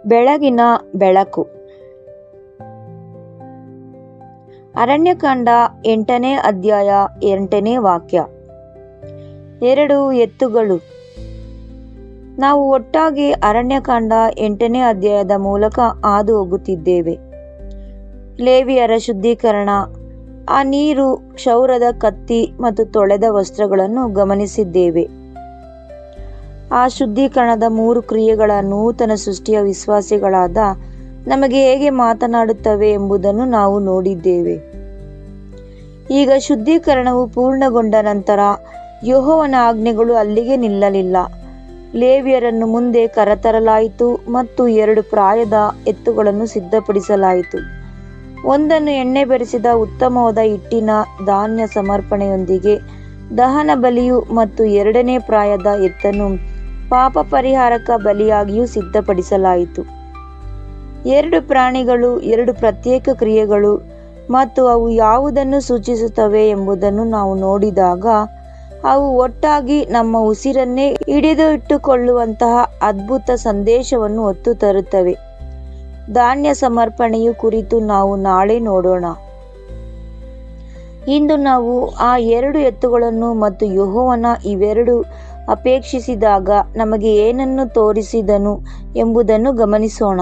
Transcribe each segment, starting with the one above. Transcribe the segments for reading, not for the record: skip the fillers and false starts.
ಬೆಳಗಿನ ಬೆಳಕು. ಅರಣ್ಯಕಾಂಡ 8ನೇ ಅಧ್ಯಾಯ 8ನೇ ವಾಕ್ಯ. 2 ಎತ್ತುಗಳು. ನಾವು ಒಟ್ಟಾಗಿ ಅರಣ್ಯಕಾಂಡ 8ನೇ ಅಧ್ಯಾಯದ ಮೂಲಕ ಹಾದು ಹೋಗುತ್ತಿದ್ದೇವೆ. ಲೇವಿಯರ ಶುದ್ಧೀಕರಣ, ಆ ನೀರು, ಕ್ಷೌರದ ಕತ್ತಿ ಮತ್ತು ತೊಳೆದ ವಸ್ತ್ರಗಳನ್ನು ಗಮನಿಸಿದ್ದೇವೆ. ಆ ಶುದ್ಧೀಕರಣದ 3 ಕ್ರಿಯೆಗಳ ನೂತನ ಸೃಷ್ಟಿಯ ವಿಶ್ವಾಸಿಗಳಾದ ನಮಗೆ ಹೇಗೆ ಮಾತನಾಡುತ್ತವೆ ಎಂಬುದನ್ನು ನಾವು ನೋಡಿದ್ದೇವೆ. ಈಗ ಶುದ್ಧೀಕರಣವು ಪೂರ್ಣಗೊಂಡ ನಂತರ ಯೆಹೋವನ ಆಜ್ಞೆಗಳು ಅಲ್ಲಿಗೆ ನಿಲ್ಲಲಿಲ್ಲ. ಲೇವಿಯರನ್ನು ಮುಂದೆ ಕರೆತರಲಾಯಿತು ಮತ್ತು 2 ಪ್ರಾಯದ ಎತ್ತುಗಳನ್ನು ಸಿದ್ಧಪಡಿಸಲಾಯಿತು. ಒಂದನ್ನು ಎಣ್ಣೆ ಬೆರೆಸಿದ ಉತ್ತಮವಾದ ಹಿಟ್ಟಿನ ಧಾನ್ಯ ಸಮರ್ಪಣೆಯೊಂದಿಗೆ ದಹನ ಬಲಿಯು ಮತ್ತು 2ನೇ ಪ್ರಾಯದ ಎತ್ತನ್ನು ಪಾಪ ಪರಿಹಾರಕ ಬಲಿಯಾಗಿಯೂ ಸಿದ್ಧಪಡಿಸಲಾಯಿತು. 2 ಪ್ರಾಣಿಗಳು, 2 ಪ್ರತ್ಯೇಕ ಕ್ರಿಯೆಗಳು ಮತ್ತು ಅವು ಯಾವುದನ್ನು ಸೂಚಿಸುತ್ತವೆ ಎಂಬುದನ್ನು ನಾವು ನೋಡಿದಾಗ ಅವು ಒಟ್ಟಾಗಿ ನಮ್ಮ ಉಸಿರನ್ನೇ ಹಿಡಿದು ಇಟ್ಟುಕೊಳ್ಳುವಂತಹ ಅದ್ಭುತ ಸಂದೇಶವನ್ನು ಹೊತ್ತು ತರುತ್ತವೆ. ಧಾನ್ಯ ಸಮರ್ಪಣೆಯು ಕುರಿತು ನಾವು ನಾಳೆ ನೋಡೋಣ. ಇಂದು ನಾವು ಆ 2 ಎತ್ತುಗಳನ್ನು ಮತ್ತು ಯೆಹೋವನ ಇವೆರಡು ಅಪೇಕ್ಷಿಸಿದಾಗ ನಮಗೆ ಏನನ್ನು ತೋರಿಸಿದನು ಎಂಬುದನ್ನು ಗಮನಿಸೋಣ.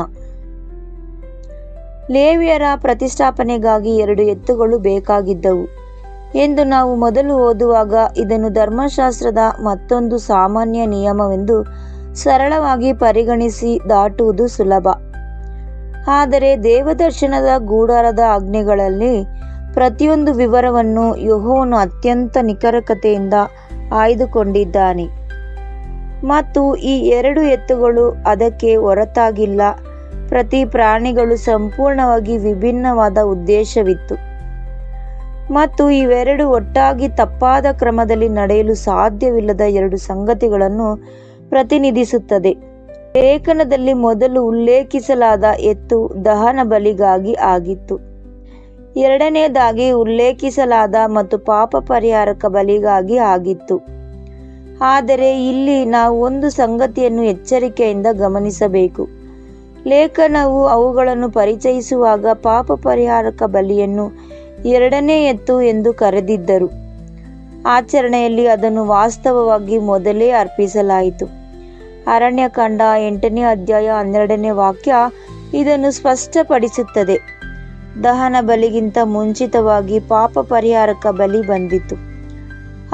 ಲೇವಿಯರ ಪ್ರತಿಷ್ಠಾಪನೆಗಾಗಿ 2 ಎತ್ತುಗಳು ಬೇಕಾಗಿದ್ದವು ಎಂದು ನಾವು ಮೊದಲು ಓದುವಾಗ ಇದನ್ನು ಧರ್ಮಶಾಸ್ತ್ರದ ಮತ್ತೊಂದು ಸಾಮಾನ್ಯ ನಿಯಮವೆಂದು ಸರಳವಾಗಿ ಪರಿಗಣಿಸಿ ದಾಟುವುದು ಸುಲಭ. ಆದರೆ ದೇವದರ್ಶನದ ಗುಡಾರದ ಆಜ್ಞೆಗಳಲ್ಲಿ ಪ್ರತಿಯೊಂದು ವಿವರವನ್ನು ಯೆಹೋವನು ಅತ್ಯಂತ ನಿಖರತೆಯಿಂದ ಆಯ್ದುಕೊಂಡಿದ್ದಾನೆ ಮತ್ತು ಈ 2 ಎತ್ತುಗಳು ಅದಕ್ಕೆ ಹೊರತಾಗಿಲ್ಲ. ಪ್ರತಿ ಪ್ರಾಣಿಗಳು ಸಂಪೂರ್ಣವಾಗಿ ವಿಭಿನ್ನವಾದ ಉದ್ದೇಶವಿತ್ತು ಮತ್ತು ಇವೆರಡು ಒಟ್ಟಾಗಿ ತಪ್ಪಾದ ಕ್ರಮದಲ್ಲಿ ನಡೆಯಲು ಸಾಧ್ಯವಿಲ್ಲದ 2 ಸಂಗತಿಗಳನ್ನು ಪ್ರತಿನಿಧಿಸುತ್ತದೆ. ಲೇಖನದಲ್ಲಿ ಮೊದಲು ಉಲ್ಲೇಖಿಸಲಾದ ಎತ್ತು ದಹನ ಬಲಿಗಾಗಿ ಆಗಿತ್ತು. 2ನೇದಾಗಿ ಉಲ್ಲೇಖಿಸಲಾದ ಮತ್ತು ಪಾಪ ಪರಿಹಾರಕ ಬಲಿಗಾಗಿ ಆಗಿತ್ತು. ಆದರೆ ಇಲ್ಲಿ ನಾವು ಒಂದು ಸಂಗತಿಯನ್ನು ಎಚ್ಚರಿಕೆಯಿಂದ ಗಮನಿಸಬೇಕು. ಲೇಖನವು ಅವುಗಳನ್ನು ಪರಿಚಯಿಸುವಾಗ ಪಾಪ ಪರಿಹಾರಕ ಬಲಿಯನ್ನು 2ನೇ ಎತ್ತು ಎಂದು ಕರೆದಿದ್ದರು. ಆಚರಣೆಯಲ್ಲಿ ಅದನ್ನು ವಾಸ್ತವವಾಗಿ ಮೊದಲೇ ಅರ್ಪಿಸಲಾಯಿತು. ಅರಣ್ಯಕಾಂಡ 8ನೇ ಅಧ್ಯಾಯ 12ನೇ ವಾಕ್ಯ ಇದನ್ನು ಸ್ಪಷ್ಟಪಡಿಸುತ್ತದೆ. ದಹನ ಬಲಿಗಿಂತ ಮುಂಚಿತವಾಗಿ ಪಾಪ ಪರಿಹಾರಕ ಬಲಿ ಬಂದಿತು.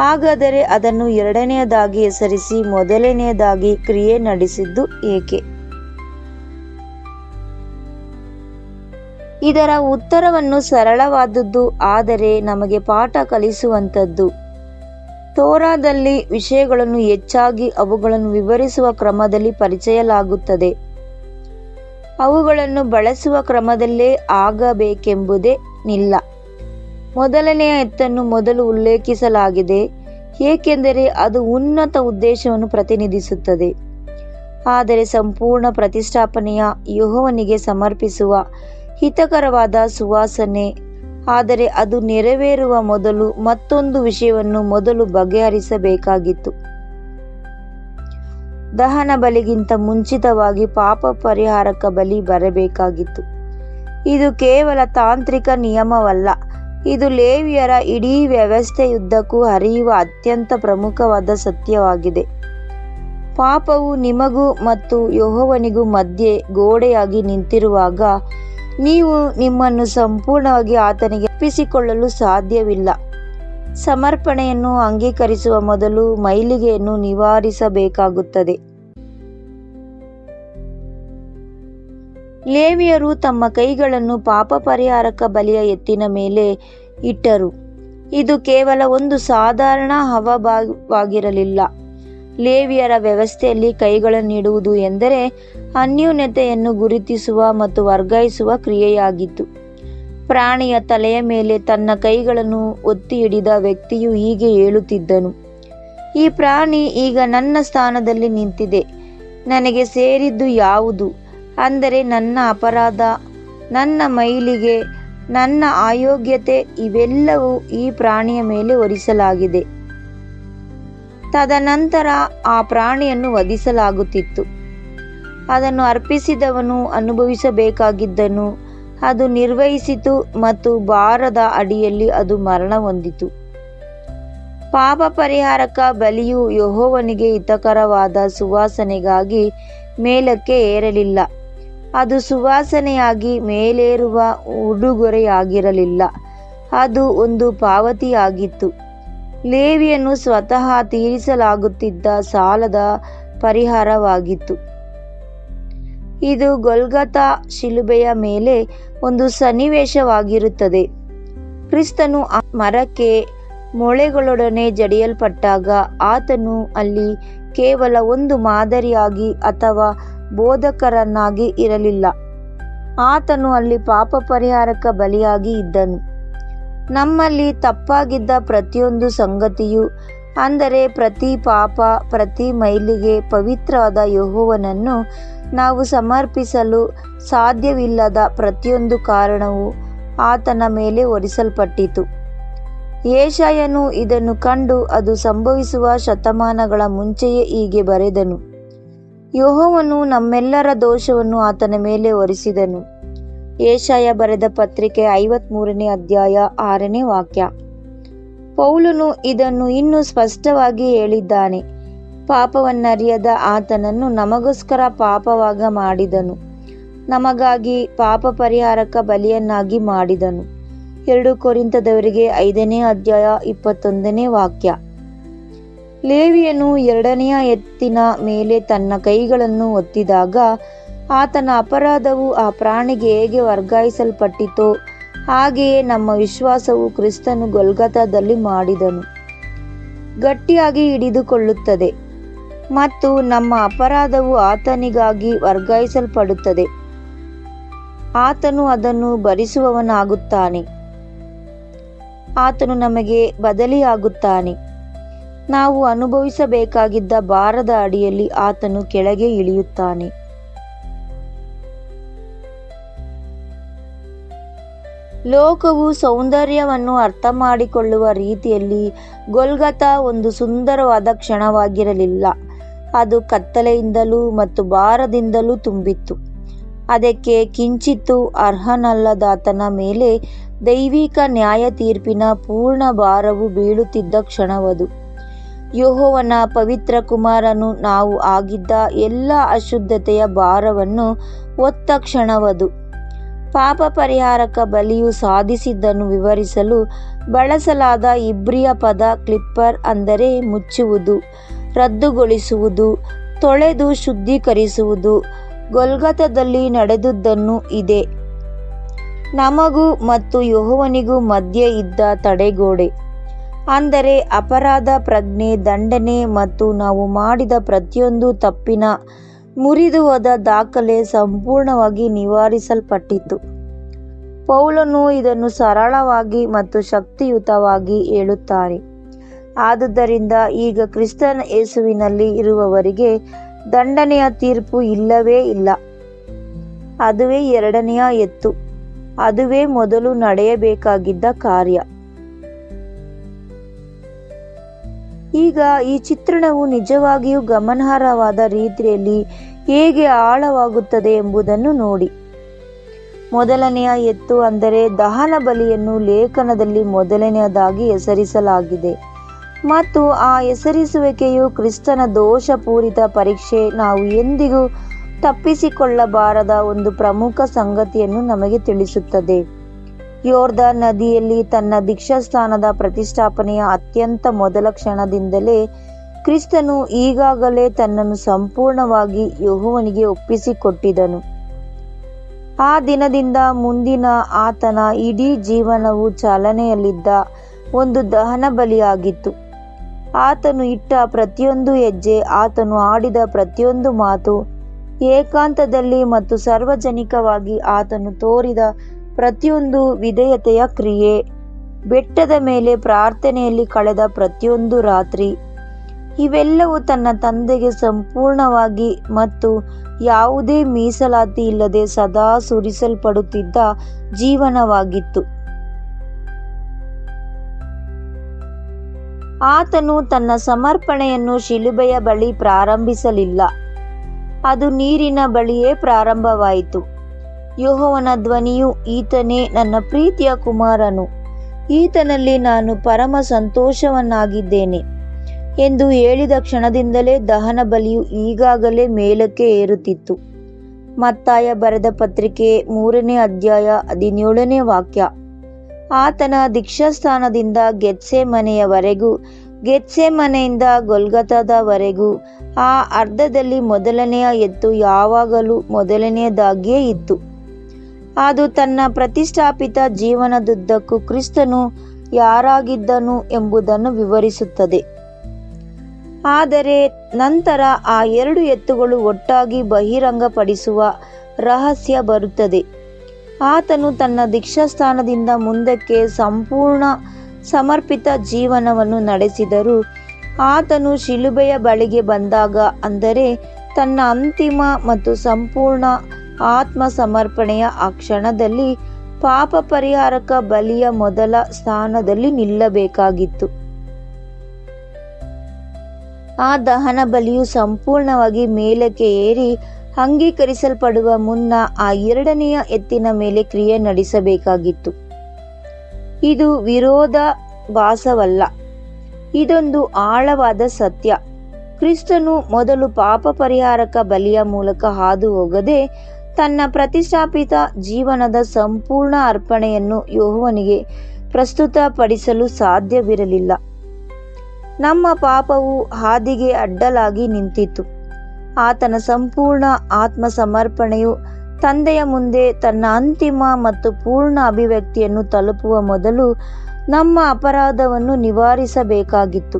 ಹಾಗಾದರೆ ಅದನ್ನು 2ನೇದಾಗಿ ಹೆಸರಿಸಿ ಮೊದಲನೆಯದಾಗಿ ಕ್ರಿಯೆ ನಡೆಸಿದ್ದು ಏಕೆ? ಇದರ ಉತ್ತರವನ್ನು ಸರಳವಾದದ್ದು, ಆದರೆ ನಮಗೆ ಪಾಠ ಕಲಿಸುವಂಥದ್ದು. ತೋರಾದಲ್ಲಿ ವಿಷಯಗಳನ್ನು ಹೆಚ್ಚಾಗಿ ಅವುಗಳನ್ನು ವಿವರಿಸುವ ಕ್ರಮದಲ್ಲಿ ಪರಿಚಯಿಸಲಾಗುತ್ತದೆ. ಅವುಗಳನ್ನು ಬಳಸುವ ಕ್ರಮದಲ್ಲೇ ಆಗಬೇಕೆಂಬುದೇ ನಿಲ್ಲ. ಮೊದಲನೆಯ ಎತ್ತನ್ನು ಮೊದಲು ಉಲ್ಲೇಖಿಸಲಾಗಿದೆ, ಏಕೆಂದರೆ ಅದು ಉನ್ನತ ಉದ್ದೇಶವನ್ನು ಪ್ರತಿನಿಧಿಸುತ್ತದೆ. ಆದರೆ ಸಂಪೂರ್ಣ ಪ್ರತಿಷ್ಠಾಪನೆಯ ಯೆಹೋವನಿಗೆ ಸಮರ್ಪಿಸುವ ಹಿತಕರವಾದ ಸುವಾಸನೆ. ಆದರೆ ಅದು ನೆರವೇರುವ ಮೊದಲು ಮತ್ತೊಂದು ವಿಷಯವನ್ನು ಮೊದಲು ಬಗೆಹರಿಸಬೇಕಾಗಿತ್ತು. ದಹನ ಬಲಿಗಿಂತ ಮುಂಚಿತವಾಗಿ ಪಾಪ ಪರಿಹಾರಕ ಬಲಿ ಬರಬೇಕಾಗಿತ್ತು. ಇದು ಕೇವಲ ತಾಂತ್ರಿಕ ನಿಯಮವಲ್ಲ, ಇದು ಲೇವಿಯರ ಇಡೀ ವ್ಯವಸ್ಥೆಯುದ್ದಕ್ಕೂ ಹರಿಯುವ ಅತ್ಯಂತ ಪ್ರಮುಖವಾದ ಸತ್ಯವಾಗಿದೆ. ಪಾಪವು ನಿಮಗೂ ಮತ್ತು ಯೆಹೋವನಿಗೂ ಮಧ್ಯೆ ಗೋಡೆಯಾಗಿ ನಿಂತಿರುವಾಗ ನೀವು ನಿಮ್ಮನ್ನು ಸಂಪೂರ್ಣವಾಗಿ ಆತನಿಗೆ ಅರ್ಪಿಸಿಕೊಳ್ಳಲು ಸಾಧ್ಯವಿಲ್ಲ. ಸಮರ್ಪಣೆಯನ್ನು ಅಂಗೀಕರಿಸುವ ಮೊದಲು ಮೈಲಿಗೆಯನ್ನು ನಿವಾರಿಸಬೇಕಾಗುತ್ತದೆ. ಲೇವಿಯರು ತಮ್ಮ ಕೈಗಳನ್ನು ಪಾಪ ಪರಿಹಾರಕ ಬಲಿಯ ಎತ್ತಿನ ಮೇಲೆ ಇಟ್ಟರು. ಇದು ಕೇವಲ ಒಂದು ಸಾಧಾರಣ ಹವವಾಗಿರಲಿಲ್ಲ. ಲೇವಿಯರ ವ್ಯವಸ್ಥೆಯಲ್ಲಿ ಕೈಗಳನ್ನಿಡುವುದು ಎಂದರೆ ಅನ್ಯೋನ್ಯತೆಯನ್ನು ಗುರುತಿಸುವ ಮತ್ತು ವರ್ಗಾಯಿಸುವ ಕ್ರಿಯೆಯಾಗಿತ್ತು. ಪ್ರಾಣಿಯ ತಲೆಯ ಮೇಲೆ ತನ್ನ ಕೈಗಳನ್ನು ಒತ್ತಿ ಹಿಡಿದ ವ್ಯಕ್ತಿಯು ಹೀಗೆ ಹೇಳುತ್ತಿದ್ದನು, ಈ ಪ್ರಾಣಿ ಈಗ ನನ್ನ ಸ್ಥಾನದಲ್ಲಿ ನಿಂತಿದೆ. ನನಗೆ ಸೇರಿದ್ದು ಯಾವುದು? ಅಂದರೆ ನನ್ನ ಅಪರಾಧ, ನನ್ನ ಮೈಲಿಗೆ, ನನ್ನ ಅಯೋಗ್ಯತೆ ಇವೆಲ್ಲವೂ ಈ ಪ್ರಾಣಿಯ ಮೇಲೆ ಹೊರಿಸಲಾಗಿದೆ. ತದನಂತರ ಆ ಪ್ರಾಣಿಯನ್ನು ವಧಿಸಲಾಗುತ್ತಿತ್ತು. ಅದನ್ನು ಅರ್ಪಿಸಿದವನು ಅನುಭವಿಸಬೇಕಾಗಿದ್ದನು. ಅದು ನಿರ್ವಹಿಸಿತು ಮತ್ತು ಭಾರದ ಅಡಿಯಲ್ಲಿ ಅದು ಮರಣ ಹೊಂದಿತು. ಪಾಪ ಪರಿಹಾರಕ ಬಲಿಯು ಯೆಹೋವನಿಗೆ ಹಿತಕರವಾದ ಸುವಾಸನೆಗಾಗಿ ಮೇಲಕ್ಕೆ ಏರಲಿಲ್ಲ. ಅದು ಸುವಾಸನೆಯಾಗಿ ಮೇಲೇರುವ ಉಡುಗೊರೆಯಾಗಿರಲಿಲ್ಲ. ಅದು ಒಂದು ಪಾವತಿಯಾಗಿತ್ತು. ಲೇವಿಯನು ಸ್ವತಃ ತೀರಿಸಲಾಗುತ್ತಿದ್ದ ಸಾಲದ ಪರಿಹಾರವಾಗಿತ್ತು. ಇದು ಗೊಲ್ಗೊಥಾ ಶಿಲುಬೆಯ ಮೇಲೆ ಒಂದು ಸನ್ನಿವೇಶವಾಗಿರುತ್ತದೆ. ಕ್ರಿಸ್ತನು ಆ ಮರಕ್ಕೆ ಮೊಳೆಗಳೊಡನೆ ಜಡಿಯಲ್ಪಟ್ಟಾಗ ಆತನು ಅಲ್ಲಿ ಕೇವಲ ಒಂದು ಮಾದರಿಯಾಗಿ ಅಥವಾ ಬೋಧಕರನ್ನಾಗಿ ಇರಲಿಲ್ಲ. ಆತನು ಅಲ್ಲಿ ಪಾಪ ಪರಿಹಾರಕ ಬಲಿಯಾಗಿ ಇದ್ದನು. ನಮ್ಮಲ್ಲಿ ತಪ್ಪಾಗಿದ್ದ ಪ್ರತಿಯೊಂದು ಸಂಗತಿಯು, ಅಂದರೆ ಪ್ರತಿ ಪಾಪ, ಪ್ರತಿ ಮೈಲಿಗೆ ಪವಿತ್ರವಾದ ಯೆಹೋವನನ್ನು ನಾವು ಸಮರ್ಪಿಸಲು ಸಾಧ್ಯವಿಲ್ಲದ ಪ್ರತಿಯೊಂದು ಕಾರಣವು ಆತನ ಮೇಲೆ ಹೊರಿಸಲ್ಪಟ್ಟಿತು. ಯೆಶಾಯನು ಇದನ್ನು ಕಂಡು ಅದು ಸಂಭವಿಸುವ ಶತಮಾನಗಳ ಮುಂಚೆಯೇ ಹೀಗೆ ಬರೆದನು: ಯೆಹೋವನು ನಮ್ಮೆಲ್ಲರ ದೋಷವನ್ನು ಆತನ ಮೇಲೆ ಹೊರಿಸಿದನು. ಯೆಶಾಯ ಬರೆದ ಪತ್ರಿಕೆ 53ನೇ ಅಧ್ಯಾಯ 6ನೇ ವಾಕ್ಯ. ಪೌಲನು ಇದನ್ನು ಇನ್ನೂ ಸ್ಪಷ್ಟವಾಗಿ ಹೇಳಿದ್ದಾನೆ: ಪಾಪವನ್ನರಿಯದ ಆತನನ್ನು ನಮಗೋಸ್ಕರ ಪಾಪವಾಗ ಮಾಡಿದನು, ನಮಗಾಗಿ ಪಾಪ ಪರಿಹಾರಕ ಬಲಿಯನ್ನಾಗಿ ಮಾಡಿದನು. 2 ಕೊರಿಂಥದವರಿಗೆ 5ನೇ ಅಧ್ಯಾಯ 21ನೇ ವಾಕ್ಯ. ಲೇವಿಯನು 2ನೆಯ ಎತ್ತಿನ ಮೇಲೆ ತನ್ನ ಕೈಗಳನ್ನು ಒತ್ತಿದಾಗ ಆತನ ಅಪರಾಧವು ಆ ಪ್ರಾಣಿಗೆ ಹೇಗೆ ವರ್ಗಾಯಿಸಲ್ಪಟ್ಟಿತೋ ಹಾಗೆಯೇ ನಮ್ಮ ವಿಶ್ವಾಸವು ಕ್ರಿಸ್ತನು ಗೊಲ್ಗೊಥಾದಲ್ಲಿ ಮಾಡಿದನು ಗಟ್ಟಿಯಾಗಿ ಹಿಡಿದುಕೊಳ್ಳುತ್ತದೆ ಮತ್ತು ನಮ್ಮ ಅಪರಾಧವು ಆತನಿಗಾಗಿ ವರ್ಗಾಯಿಸಲ್ಪಡುತ್ತದೆ. ಆತನು ಅದನ್ನು ಭರಿಸುವವನಾಗುತ್ತಾನೆ. ಆತನು ನಮಗೆ ಬದಲಿಯಾಗುತ್ತಾನೆ. ನಾವು ಅನುಭವಿಸಬೇಕಾಗಿದ್ದ ಭಾರದ ಅಡಿಯಲ್ಲಿ ಆತನು ಕೆಳಗೆ ಇಳಿಯುತ್ತಾನೆ. ಲೋಕವು ಸೌಂದರ್ಯವನ್ನು ಅರ್ಥಮಾಡಿಕೊಳ್ಳುವ ರೀತಿಯಲ್ಲಿ ಗೊಲ್ಗೊಥಾ ಒಂದು ಸುಂದರವಾದ ಕ್ಷಣವಾಗಿರಲಿಲ್ಲ. ಅದು ಕತ್ತಲೆಯಿಂದಲೂ ಮತ್ತು ಭಾರದಿಂದಲೂ ತುಂಬಿತ್ತು. ಅದಕ್ಕೆ ಕಿಂಚಿತ್ತೂ ಅರ್ಹನಲ್ಲದಾತನ ಮೇಲೆ ದೈವಿಕ ನ್ಯಾಯ ತೀರ್ಪಿನ ಪೂರ್ಣ ಭಾರವು ಬೀಳುತ್ತಿದ್ದ ಕ್ಷಣವದು. ಯೆಹೋವನ ಪವಿತ್ರ ಕುಮಾರನು ನಾವು ಆಗಿದ್ದ ಎಲ್ಲ ಅಶುದ್ಧತೆಯ ಭಾರವನ್ನು ಹೊತ್ತ ಕ್ಷಣವದು. ಪಾಪ ಪರಿಹಾರಕ ಬಲಿಯು ಸಾಧಿಸಿದ್ದನ್ನು ವಿವರಿಸಲು ಬಳಸಲಾದ ಇಬ್ರಿಯ ಪದ ಕ್ಲಿಪ್ಪರ್, ಅಂದರೆ ಮುಚ್ಚುವುದು, ರದ್ದುಗೊಳಿಸುವುದು, ತೊಳೆದು ಶುದ್ಧೀಕರಿಸುವುದು. ಗೊಲ್ಗೊಥಾದಲ್ಲಿ ನಡೆದುದನ್ನು ಇದೆ. ನಮಗೂ ಮತ್ತು ಯೆಹೋವನಿಗೂ ಮಧ್ಯೆ ಇದ್ದ ತಡೆಗೋಡೆ, ಅಂದರೆ ಅಪರಾಧ ಪ್ರಜ್ಞೆ, ದಂಡನೆ ಮತ್ತು ನಾವು ಮಾಡಿದ ಪ್ರತಿಯೊಂದು ತಪ್ಪಿನ ಮುರಿದು ಹೋದ ದಾಖಲೆ ಸಂಪೂರ್ಣವಾಗಿ ನಿವಾರಿಸಲ್ಪಟ್ಟಿತು. ಪೌಲನು ಇದನ್ನು ಸರಳವಾಗಿ ಮತ್ತು ಶಕ್ತಿಯುತವಾಗಿ ಹೇಳುತ್ತಾನೆ: ಆದುದರಿಂದ ಈಗ ಕ್ರಿಸ್ತನ ಯೇಸುವಿನಲ್ಲಿ ಇರುವವರಿಗೆ ದಂಡನೆಯ ತೀರ್ಪು ಇಲ್ಲವೇ ಇಲ್ಲ. ಅದುವೇ 2ನೆಯ ಎತ್ತು. ಅದುವೇ ಮೊದಲು ನಡೆಯಬೇಕಾಗಿದ್ದ ಕಾರ್ಯ. ಈಗ ಈ ಚಿತ್ರಣವು ನಿಜವಾಗಿಯೂ ಗಮನಾರ್ಹವಾದ ರೀತಿಯಲ್ಲಿ ಹೇಗೆ ಆಳವಾಗುತ್ತದೆ ಎಂಬುದನ್ನು ನೋಡಿ. 1ನೆಯ ಎತ್ತು, ಅಂದರೆ ದಹನ ಬಲಿಯನ್ನು ಲೇಖನದಲ್ಲಿ ಮೊದಲನೆಯದಾಗಿ ಹೆಸರಿಸಲಾಗಿದೆ ಮತ್ತು ಆ ಹೆಸರಿಸುವಿಕೆಯು ಕ್ರಿಸ್ತನ ದೋಷಪೂರಿತ ಪರೀಕ್ಷೆ, ನಾವು ಎಂದಿಗೂ ತಪ್ಪಿಸಿಕೊಳ್ಳಬಾರದ ಒಂದು ಪ್ರಮುಖ ಸಂಗತಿಯನ್ನು ನಮಗೆ ತಿಳಿಸುತ್ತದೆ. ಯೊರ್ದಾನ್ ನದಿಯಲ್ಲಿ ತನ್ನ ದೀಕ್ಷಾಸ್ನಾನದ ಪ್ರತಿಷ್ಠಾಪನೆಯ ಅತ್ಯಂತ ಮೊದಲ ಕ್ಷಣದಿಂದಲೇ ಕ್ರಿಸ್ತನು ಈಗಾಗಲೇ ತನ್ನನ್ನು ಸಂಪೂರ್ಣವಾಗಿ ಯೆಹೋವನಿಗೆ ಒಪ್ಪಿಸಿಕೊಟ್ಟಿದ್ದನು. ಆ ದಿನದಿಂದ ಮುಂದಿನ ಆತನ ಇಡೀ ಜೀವನವು ಚಾಲನೆಯಲ್ಲಿದ್ದ ಒಂದು ದಹನ ಬಲಿಯಾಗಿತ್ತು. ಆತನು ಇಟ್ಟ ಪ್ರತಿಯೊಂದು ಹೆಜ್ಜೆ, ಆತನು ಆಡಿದ ಪ್ರತಿಯೊಂದು ಮಾತು, ಏಕಾಂತದಲ್ಲಿ ಮತ್ತು ಸಾರ್ವಜನಿಕವಾಗಿ ಆತನು ತೋರಿದ ಪ್ರತಿಯೊಂದು ವಿಧೇಯತೆಯ ಕ್ರಿಯೆ, ಬೆಟ್ಟದ ಮೇಲೆ ಪ್ರಾರ್ಥನೆಯಲ್ಲಿ ಕಳೆದ ಪ್ರತಿಯೊಂದು ರಾತ್ರಿ, ಇವೆಲ್ಲವೂ ತನ್ನ ತಂದೆಗೆ ಸಂಪೂರ್ಣವಾಗಿ ಮತ್ತು ಯಾವುದೇ ಮೀಸಲಾತಿ ಇಲ್ಲದೆ ಸದಾ ಸುರಿಸಲ್ಪಡುತ್ತಿದ್ದ ಜೀವನವಾಗಿತ್ತು. ಆತನು ತನ್ನ ಸಮರ್ಪಣೆಯನ್ನು ಶಿಲುಬೆಯ ಬಳಿ ಪ್ರಾರಂಭಿಸಲಿಲ್ಲ. ಅದು ನೀರಿನ ಬಳಿಯೇ ಪ್ರಾರಂಭವಾಯಿತು. ಯೆಹೋವನ ಧ್ವನಿಯು, ಈತನೇ ನನ್ನ ಪ್ರೀತಿಯ ಕುಮಾರನು, ಈತನಲ್ಲಿ ನಾನು ಪರಮ ಸಂತೋಷವನ್ನಾಗಿದ್ದೇನೆ ಎಂದು ಹೇಳಿದ ಕ್ಷಣದಿಂದಲೇ ದಹನ ಬಲಿಯು ಈಗಾಗಲೇ ಮೇಲಕ್ಕೆ ಏರುತ್ತಿತ್ತು. ಮತ್ತಾಯ ಬರೆದ ಪತ್ರಿಕೆ 3ನೇ ಅಧ್ಯಾಯ 17ನೇ ವಾಕ್ಯ. ಆತನ ದೀಕ್ಷಾಸ್ಥಾನದಿಂದ ಗೆತ್ಸೆಮನೆಯವರೆಗೂ, ಗೆತ್ಸೆಮನೆಯಿಂದ ಗೊಲ್ಗೊಥಾದವರೆಗೂ ಆ ಅರ್ಧದಲ್ಲಿ ಮೊದಲನೆಯ ಎತ್ತು ಯಾವಾಗಲೂ ಮೊದಲನೆಯದಾಗಿಯೇ ಇತ್ತು. ಅದು ತನ್ನ ಪ್ರತಿಷ್ಠಾಪಿತ ಜೀವನದುದ್ದಕ್ಕೂ ಕ್ರಿಸ್ತನು ಯಾರಾಗಿದ್ದನು ಎಂಬುದನ್ನು ವಿವರಿಸುತ್ತದೆ. ಆದರೆ ನಂತರ ಆ 2 ಎತ್ತುಗಳು ಒಟ್ಟಾಗಿ ಬಹಿರಂಗಪಡಿಸುವ ರಹಸ್ಯ ಬರುತ್ತದೆ. ಆತನು ತನ್ನ ದೀಕ್ಷಾಸ್ಥಾನದಿಂದ ಮುಂದಕ್ಕೆ ಸಂಪೂರ್ಣ ಸಮರ್ಪಿತ ಜೀವನವನ್ನು ನಡೆಸಿದರೂ ಆತನು ಶಿಲುಬೆಯ ಬಳಿಗೆ ಬಂದಾಗ, ಅಂದರೆ ತನ್ನ ಅಂತಿಮ ಮತ್ತು ಸಂಪೂರ್ಣ ಆತ್ಮ ಸಮರ್ಪಣೆಯ ಆ ಕ್ಷಣದಲ್ಲಿ ಪಾಪ ಪರಿಹಾರಕ ಬಲಿಯ ಮೊದಲ ಸ್ಥಾನದಲ್ಲಿ ನಿಲ್ಲಬೇಕಾಗಿತ್ತು. ಆ ದಹನ ಬಲಿಯು ಸಂಪೂರ್ಣವಾಗಿ ಮೇಲಕ್ಕೆ ಏರಿ ಅಂಗೀಕರಿಸಲ್ಪಡುವ ಮುನ್ನ ಆ 2ನೆಯ ಎತ್ತಿನ ಮೇಲೆ ಕ್ರಿಯೆ ನಡೆಸಬೇಕಾಗಿತ್ತು. ಇದು ವಿರೋಧಾಭಾಸವಲ್ಲ, ಇದೊಂದು ಆಳವಾದ ಸತ್ಯ. ಕ್ರಿಸ್ತನು ಮೊದಲು ಪಾಪ ಪರಿಹಾರಕ ಬಲಿಯ ಮೂಲಕ ಹಾದು ಹೋಗದೆ ತನ್ನ ಪ್ರತಿಷ್ಠಾಪಿತ ಜೀವನದ ಸಂಪೂರ್ಣ ಅರ್ಪಣೆಯನ್ನು ಯೆಹೋವನಿಗೆ ಪ್ರಸ್ತುತಪಡಿಸಲು ಸಾಧ್ಯವಿರಲಿಲ್ಲ. ನಮ್ಮ ಪಾಪವು ಹಾದಿಗೆ ಅಡ್ಡಲಾಗಿ ನಿಂತಿತು. ಆತನ ಸಂಪೂರ್ಣ ಆತ್ಮ ಸಮರ್ಪಣೆಯು ತಂದೆಯ ಮುಂದೆ ತನ್ನ ಅಂತಿಮ ಮತ್ತು ಪೂರ್ಣ ಅಭಿವ್ಯಕ್ತಿಯನ್ನು ತಲುಪುವ ಮೊದಲು ನಮ್ಮ ಅಪರಾಧವನ್ನು ನಿವಾರಿಸಬೇಕಾಗಿತ್ತು.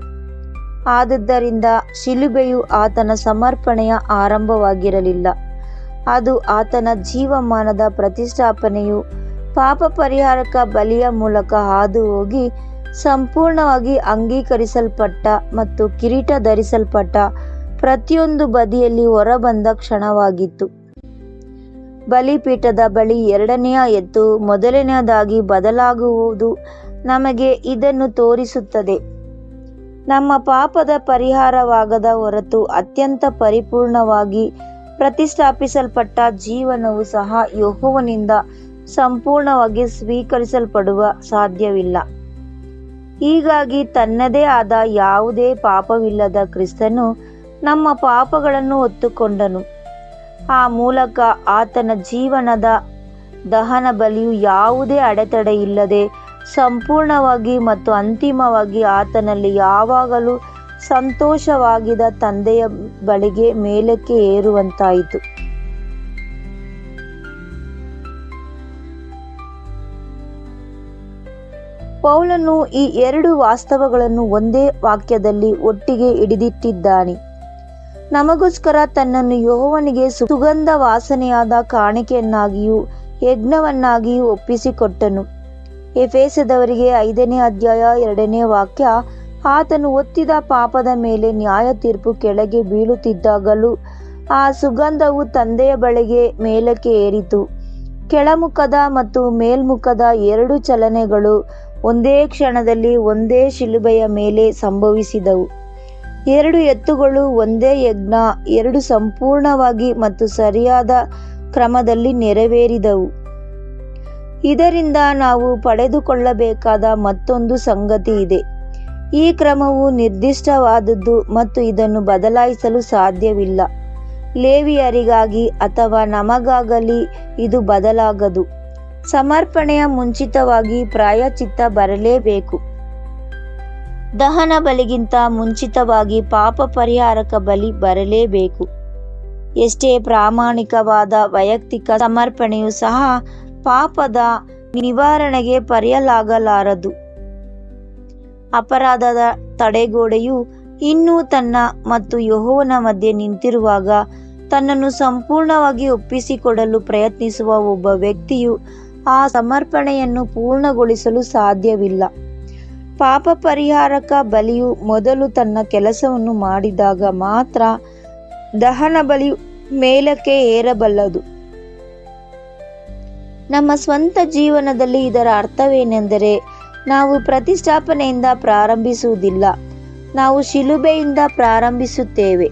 ಆದುದರಿಂದ ಶಿಲುಬೆಯು ಆತನ ಸಮರ್ಪಣೆಯ ಆರಂಭವಾಗಿರಲಿಲ್ಲ, ಅದು ಆತನ ಜೀವಮಾನದ ಪ್ರತಿಷ್ಠಾಪನೆಯು ಪಾಪ ಪರಿಹಾರಕ ಬಲಿಯ ಮೂಲಕ ಹಾದು ಹೋಗಿ ಸಂಪೂರ್ಣವಾಗಿ ಅಂಗೀಕರಿಸಲ್ಪಟ್ಟ ಮತ್ತು ಕಿರೀಟ ಧರಿಸಲ್ಪಟ್ಟ ಪ್ರತಿಯೊಂದು ಬದಿಯಲ್ಲಿ ಹೊರಬಂದ ಕ್ಷಣವಾಗಿತ್ತು. ಬಲಿಪೀಠದ ಬಳಿ 2ನೆಯ ಎತ್ತು ಮೊದಲನೆಯದಾಗಿ ಬದಲಾಗುವುದು ನಮಗೆ ಇದನ್ನು ತೋರಿಸುತ್ತದೆ. ನಮ್ಮ ಪಾಪದ ಪರಿಹಾರವಾಗದ ಹೊರತು ಅತ್ಯಂತ ಪರಿಪೂರ್ಣವಾಗಿ ಪ್ರತಿಷ್ಠಾಪಿಸಲ್ಪಟ್ಟ ಜೀವನವು ಸಹ ಯೆಹೋವನಿಂದ ಸಂಪೂರ್ಣವಾಗಿ ಸ್ವೀಕರಿಸಲ್ಪಡುವ ಸಾಧ್ಯವಿಲ್ಲ. ಹೀಗಾಗಿ ತನ್ನದೇ ಆದ ಯಾವುದೇ ಪಾಪವಿಲ್ಲದ ಕ್ರಿಸ್ತನು ನಮ್ಮ ಪಾಪಗಳನ್ನು ಹೊತ್ತುಕೊಂಡನು. ಆ ಮೂಲಕ ಆತನ ಜೀವನದ ದಹನ ಬಲಿಯು ಯಾವುದೇ ಅಡೆತಡೆಯಿಲ್ಲದೆ ಸಂಪೂರ್ಣವಾಗಿ ಮತ್ತು ಅಂತಿಮವಾಗಿ ಆತನಲ್ಲಿ ಯಾವಾಗಲೂ ಸಂತೋಷವಾಗಿದ್ದ ತಂದೆಯ ಬಳಿಗೆ ಮೇಲಕ್ಕೆ ಏರುವಂತಾಯಿತು. ಪೌಲನು ಈ 2 ವಾಸ್ತವಗಳನ್ನು ಒಂದೇ ವಾಕ್ಯದಲ್ಲಿ ಒಟ್ಟಿಗೆ ಹಿಡಿದಿಟ್ಟಿದ್ದಾನೆ. ನಮಗೋಸ್ಕರ ತನ್ನನ್ನು ಯೆಹೋವನಿಗೆ ಸುಗಂಧ ವಾಸನೆಯಾದ ಕಾಣಿಕೆಯನ್ನಾಗಿಯೂ ಯಜ್ಞವನ್ನಾಗಿಯೂ ಒಪ್ಪಿಸಿಕೊಟ್ಟನು. ಎಫೆಸದವರಿಗೆ 5ನೇ ಅಧ್ಯಾಯ 2ನೇ ವಾಕ್ಯ. ಆತನು ಒತ್ತಿದ ಪಾಪದ ಮೇಲೆ ನ್ಯಾಯ ತೀರ್ಪು ಕೆಳಗೆ ಬೀಳುತ್ತಿದ್ದಾಗಲೂ ಆ ಸುಗಂಧವು ತಂದೆಯ ಬಳಿಗೆ ಮೇಲಕ್ಕೆ ಏರಿತು. ಕೆಳಮುಖದ ಮತ್ತು ಮೇಲ್ಮುಖದ 2 ಚಲನೆಗಳು ಒಂದೇ ಕ್ಷಣದಲ್ಲಿ ಒಂದೇ ಶಿಲುಬೆಯ ಮೇಲೆ ಸಂಭವಿಸಿದವು. 2 ಎತ್ತುಗಳು, ಒಂದೇ ಯಜ್ಞ, 2 ಸಂಪೂರ್ಣವಾಗಿ ಮತ್ತು ಸರಿಯಾದ ಕ್ರಮದಲ್ಲಿ ನೆರವೇರಿದವು. ಇದರಿಂದ ನಾವು ಪಡೆದುಕೊಳ್ಳಬೇಕಾದ ಮತ್ತೊಂದು ಸಂಗತಿ ಇದೆ. ಈ ಕ್ರಮವು ನಿರ್ದಿಷ್ಟವಾದದ್ದು ಮತ್ತು ಇದನ್ನು ಬದಲಾಯಿಸಲು ಸಾಧ್ಯವಿಲ್ಲ. ಲೇವಿಯರಿಗಾಗಿ ಅಥವಾ ನಮಗಾಗಲಿ ಇದು ಬದಲಾಗದು. ಸಮರ್ಪಣೆಯ ಮುಂಚಿತವಾಗಿ ಪ್ರಾಯಶ್ಚಿತ್ತ ಬರಲೇಬೇಕು. ದಹನ ಬಲಿಗಿಂತ ಮುಂಚಿತವಾಗಿ ಪಾಪ ಪರಿಹಾರಕ ಬಲಿ ಬರಲೇಬೇಕು. ಎಷ್ಟೇ ಪ್ರಾಮಾಣಿಕವಾದ ವೈಯಕ್ತಿಕ ಸಮರ್ಪಣೆಯೂ ಸಹ ಪಾಪದ ನಿವಾರಣೆಗೆ ಪರ್ಯಾಯಲಾಗಲಾರದು. ಅಪರಾಧದ ತಡೆಗೋಡೆಯು ಇನ್ನೂ ತನ್ನ ಮತ್ತು ಯೆಹೋವನ ಮಧ್ಯೆ ನಿಂತಿರುವಾಗ ತನ್ನನ್ನು ಸಂಪೂರ್ಣವಾಗಿ ಒಪ್ಪಿಸಿಕೊಡಲು ಪ್ರಯತ್ನಿಸುವ ಒಬ್ಬ ವ್ಯಕ್ತಿಯು ಆ ಸಮರ್ಪಣೆಯನ್ನು ಪೂರ್ಣಗೊಳಿಸಲು ಸಾಧ್ಯವಿಲ್ಲ. ಪಾಪ ಪರಿಹಾರಕ ಬಲಿಯು ಮೊದಲು ತನ್ನ ಕೆಲಸವನ್ನು ಮಾಡಿದಾಗ ಮಾತ್ರ ದಹನ ಬಲಿಯು ಮೇಲಕ್ಕೆ ಏರಬಲ್ಲದು. ನಮ್ಮ ಸ್ವಂತ ಜೀವನದಲ್ಲಿ ಇದರ ಅರ್ಥವೇನೆಂದರೆ, ನಾವು ಪ್ರತಿಷ್ಠಾಪನೆಯಿಂದ ಪ್ರಾರಂಭಿಸುವುದಿಲ್ಲ, ನಾವು ಶಿಲುಬೆಯಿಂದ ಪ್ರಾರಂಭಿಸುತ್ತೇವೆ.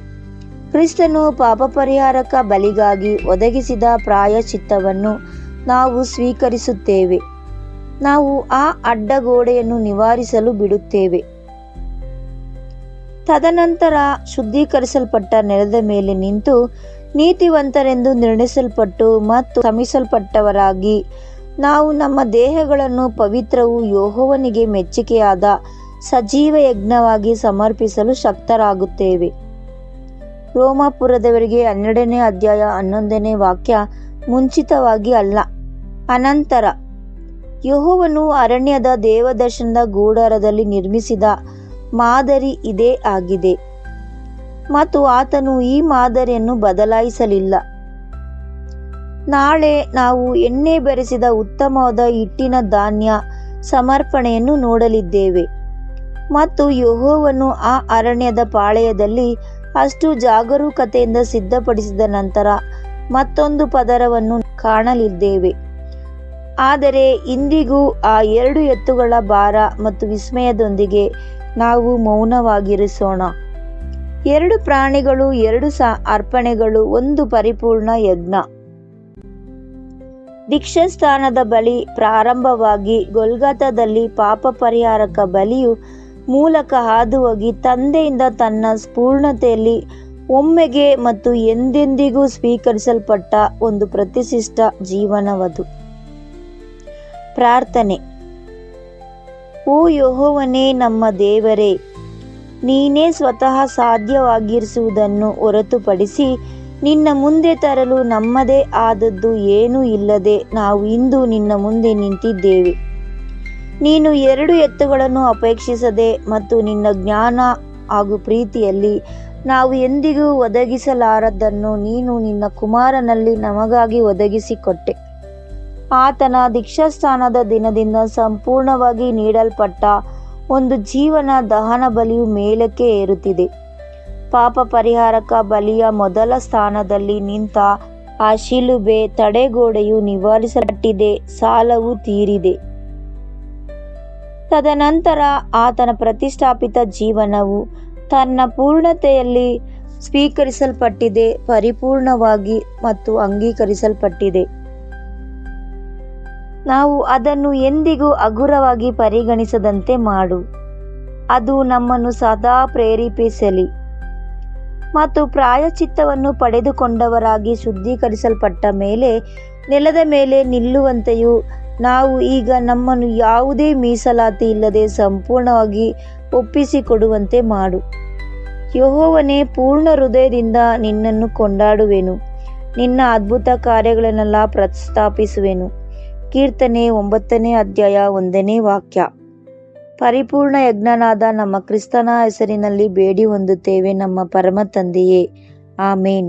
ಕ್ರಿಸ್ತನು ಪಾಪ ಪರಿಹಾರಕ ಬಲಿಗಾಗಿ ಒದಗಿಸಿದ ಪ್ರಾಯಶ್ಚಿತ್ತವನ್ನು ನಾವು ಸ್ವೀಕರಿಸುತ್ತೇವೆ. ನಾವು ಆ ಅಡ್ಡಗೋಡೆಯನ್ನು ನಿವಾರಿಸಲು ಬಿಡುತ್ತೇವೆ. ತದನಂತರ ಶುದ್ಧೀಕರಿಸಲ್ಪಟ್ಟ ನೆಲದ ಮೇಲೆ ನಿಂತು ನೀತಿವಂತರೆಂದು ನಿರ್ಣಯಿಸಲ್ಪಟ್ಟು ಮತ್ತು ಕ್ಷಮಿಸಲ್ಪಟ್ಟವರಾಗಿ ನಾವು ನಮ್ಮ ದೇಹಗಳನ್ನು ಪವಿತ್ರವೂ ಯೆಹೋವನಿಗೆ ಮೆಚ್ಚಿಕೆಯಾದ ಸಜೀವ ಯಜ್ಞವಾಗಿ ಸಮರ್ಪಿಸಲು ಶಕ್ತರಾಗುತ್ತೇವೆ. ರೋಮಾಪುರದವರಿಗೆ 12ನೇ ಅಧ್ಯಾಯ 11ನೇ ವಾಕ್ಯ. ಮುಂಚಿತವಾಗಿ ಅಲ್ಲ, ಅನಂತರ. ಯೆಹೋವನು ಅರಣ್ಯದ ದೇವದರ್ಶನದ ಗುಡಾರದಲ್ಲಿ ನಿರ್ಮಿಸಿದ ಮಾದರಿ ಇದೇ ಆಗಿದೆ ಮತ್ತು ಆತನು ಈ ಮಾದರಿಯನ್ನು ಬದಲಾಯಿಸಲಿಲ್ಲ. ನಾಳೆ ನಾವು ಎಣ್ಣೆ ಬೆರೆಸಿದ ಉತ್ತಮವಾದ ಹಿಟ್ಟಿನ ಧಾನ್ಯ ಸಮರ್ಪಣೆಯನ್ನು ನೋಡಲಿದ್ದೇವೆ ಮತ್ತು ಯೆಹೋವನು ಆ ಅರಣ್ಯದ ಪಾಳೆಯದಲ್ಲಿ ಅಷ್ಟು ಜಾಗರೂಕತೆಯಿಂದ ಸಿದ್ಧಪಡಿಸಿದ ನಂತರ ಮತ್ತೊಂದು ಪದರವನ್ನು ಕಾಣಲಿದ್ದೇವೆ. ಆದರೆ ಇಂದಿಗೂ ಆ 2 ಎತ್ತುಗಳ ಭಾರ ಮತ್ತು ವಿಸ್ಮಯದೊಂದಿಗೆ ನಾವು ಮೌನವಾಗಿರಿಸೋಣ. 2 ಪ್ರಾಣಿಗಳು, 2 ಅರ್ಪಣೆಗಳು, ಒಂದು ಪರಿಪೂರ್ಣ ಯಜ್ಞ. ದೀಕ್ಷಾಸ್ನಾನದ ಬಲಿ ಪ್ರಾರಂಭವಾಗಿ ಗೊಲ್ಗೊಥಾದಲ್ಲಿ ಪಾಪ ಪರಿಹಾರಕ ಬಲಿಯು ಮೂಲಕ ಹಾದುಹೋಗಿ ತಂದೆಯಿಂದ ತನ್ನ ಪೂರ್ಣತೆಯಲ್ಲಿ ಒಮ್ಮೆಗೆ ಮತ್ತು ಎಂದೆಂದಿಗೂ ಸ್ವೀಕರಿಸಲ್ಪಟ್ಟ ಒಂದು ಪ್ರತಿಷ್ಠಿತ ಜೀವನವದು. ಪ್ರಾರ್ಥನೆ. ಓ ಯೆಹೋವನೇ, ನಮ್ಮ ದೇವರೇ, ನೀನೇ ಸ್ವತಃ ಸಾಧ್ಯವಾಗಿರಿಸುವುದನ್ನು ಹೊರತುಪಡಿಸಿ ನಿನ್ನ ಮುಂದೆ ತರಲು ನಮ್ಮದೇ ಆದದ್ದು ಏನೂ ಇಲ್ಲದೆ ನಾವು ಇಂದು ನಿನ್ನ ಮುಂದೆ ನಿಂತಿದ್ದೇವೆ. ನೀನು 2 ಎತ್ತುಗಳನ್ನು ಅಪೇಕ್ಷಿಸದೆ ಮತ್ತು ನಿನ್ನ ಜ್ಞಾನ ಹಾಗೂ ಪ್ರೀತಿಯಲ್ಲಿ ನಾವು ಎಂದಿಗೂ ಒದಗಿಸಲಾರದನ್ನು ನೀನು ನಿನ್ನ ಕುಮಾರನಲ್ಲಿ ನಮಗಾಗಿ ಒದಗಿಸಿಕೊಟ್ಟೆ. ಆತನ ದೀಕ್ಷಾಸ್ನಾನದ ದಿನದಿಂದ ಸಂಪೂರ್ಣವಾಗಿ ನೀಡಲ್ಪಟ್ಟ ಒಂದು ಜೀವನ ದಹನ ಬಲಿಯು ಮೇಲಕ್ಕೆ ಏರುತ್ತಿದೆ. ಪಾಪ ಪರಿಹಾರಕ ಬಲಿಯ ಮೊದಲ ಸ್ಥಾನದಲ್ಲಿ ನಿಂತ ಆ ಶಿಲುಬೆ ತಡೆಗೋಡೆಯು ನಿವಾರಿಸಲ್ಪಟ್ಟಿದೆ, ಸಾಲವು ತೀರಿದೆ. ತದನಂತರ ಆತನ ಪ್ರತಿಷ್ಠಾಪಿತ ಜೀವನವು ತನ್ನ ಪೂರ್ಣತೆಯಲ್ಲಿ ಸ್ವೀಕರಿಸಲ್ಪಟ್ಟಿದೆ, ಪರಿಪೂರ್ಣವಾಗಿ ಮತ್ತು ಅಂಗೀಕರಿಸಲ್ಪಟ್ಟಿದೆ. ನಾವು ಅದನ್ನು ಎಂದಿಗೂ ಹಗುರವಾಗಿ ಪರಿಗಣಿಸದಂತೆ ಮಾಡು. ಅದು ನಮ್ಮನ್ನು ಸದಾ ಪ್ರೇರೇಪಿಸಲಿ ಮತ್ತು ಪ್ರಾಯಶ್ಚಿತ್ತವನ್ನು ಪಡೆದುಕೊಂಡವರಾಗಿ ಶುದ್ಧೀಕರಿಸಲ್ಪಟ್ಟ ಮೇಲೆ ನೆಲದ ಮೇಲೆ ನಿಲ್ಲುವಂತೆಯೂ ನಾವು ಈಗ ನಮ್ಮನ್ನು ಯಾವುದೇ ಮೀಸಲಾತಿ ಇಲ್ಲದೆ ಸಂಪೂರ್ಣವಾಗಿ ಒಪ್ಪಿಸಿಕೊಡುವಂತೆ ಮಾಡು. ಯೆಹೋವನೇ, ಪೂರ್ಣ ಹೃದಯದಿಂದ ನಿನ್ನನ್ನು ಕೊಂಡಾಡುವೆನು, ನಿನ್ನ ಅದ್ಭುತ ಕಾರ್ಯಗಳನ್ನೆಲ್ಲ ಪ್ರಸ್ತಾಪಿಸುವೆನು. ಕೀರ್ತನೆ 9ನೇ ಅಧ್ಯಾಯ 1ನೇ ವಾಕ್ಯ. ಪರಿಪೂರ್ಣ ಯಜ್ಞನಾದ ನಮ್ಮ ಕ್ರಿಸ್ತನ ಹೆಸರಿನಲ್ಲಿ ಬೇಡಿ ಹೊಂದುತ್ತೇವೆ ನಮ್ಮ ಪರಮ ತಂದೆಯೇ, ಆಮೇನ್.